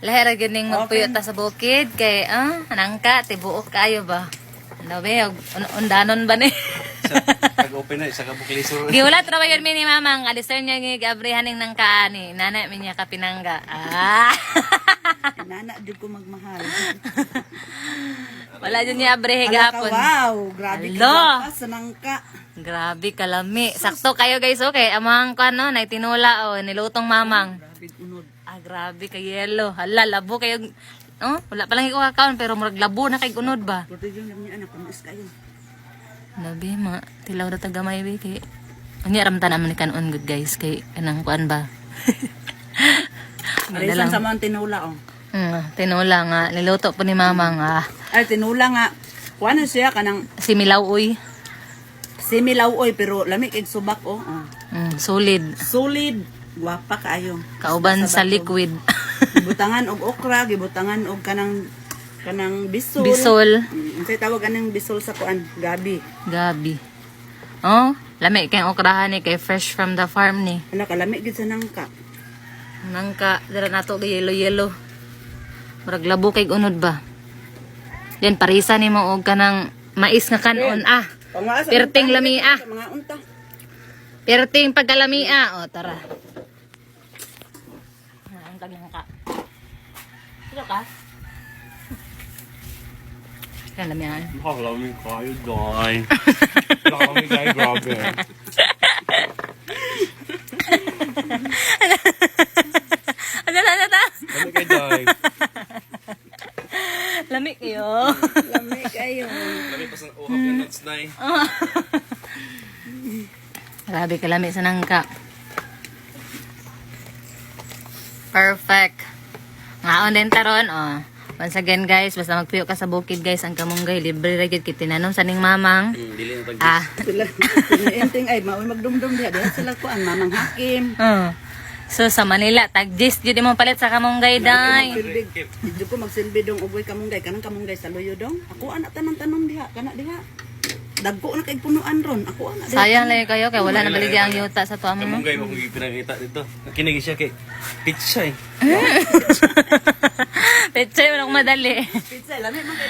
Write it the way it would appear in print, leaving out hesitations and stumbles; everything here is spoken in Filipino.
Lahira gining magpuyo ta sa bukid kay nangka tibuok kayo ba. Labi undanon ba ni? Pag-open na isa ka bukliso. Giulat ra ba yun mi ni mamang alister niya ng gabrihaning nangka ani. Nana mi niya kapinangga. Nana jud ko magmahal. Wala dyan niya abrihe Ala ka, gapon. wow, grabe ka Alo. pa sa nangka. Grabe kalami. Sakto kayo guys okay. Amang ko ano naitinula nilutong mamang. Grabe unod. Grabe kay yellow. Hala labo kayo. Oh, wala pa lang ikaw account pero murag labo na kay unod ba. Pwede yung niya anak pangis kayo. Labi mga tilaw na tagamay ba kay. Ang yaramtan naman ni kanon good guys kay kanang kuan ba. Arisan sa mga tinula oh. Tinula nga niluto po ni mama nga Ay tinula nga. Kuha na siya kanang similaw uy. similaw oy pero lamig kay subak oh. Solid. Solid. Guwapa kaayo. Kauban sa liquid. Gibutangan og okra, gibutangan og kanang bisol. Bisol. Unsay tawag anang bisol sa kuan? Gabi. Gabi. Oh, lami kay okrahan ni kay fresh from the farm ni. Ala kalami gid sa nangka. Nangka dira nato yellow. Murag labo kay unod ba. Yan parisa ni mo og kanang mais nga kanon Perting lamia. Mga unta. Perting pagkalamia. O tara. Ang tagyang ka. Ito ka? Kan lamian. Malamig kayo, guy. Malamig kayo, grabe. Ano? Malamig kayo, guy. Lamig kayo. Lamig kayo. Malamig pa sa uhap yung nuts na eh. Grabe kalami sa nangka. Perfect. Ngaon din taron, Once again guys, basta magpuyo ka sa bukid guys, ang kamunggay, libre ra gyud kit tinanom sa ning mamang. Dili na tag Sila enting ay maoy magdumdum diha sila ko ang mamang hakim. So sa Manila, tag-gis jud mo palit sa kamunggay day. Dito ko magsilbi dong ugoy kamunggay kanang kamunggay sa luyo dong. Ako anak tanom diha kana diha. Dagko na kay punuan ron. Ako anak diha. Sayang lang kayo kay wala na baligya ang yuta sa tuwa mo. Kamunggay mo kung pinakita dito. Nakinig siya kay pizza eh. Pechay walang madali. Pizza lami man kay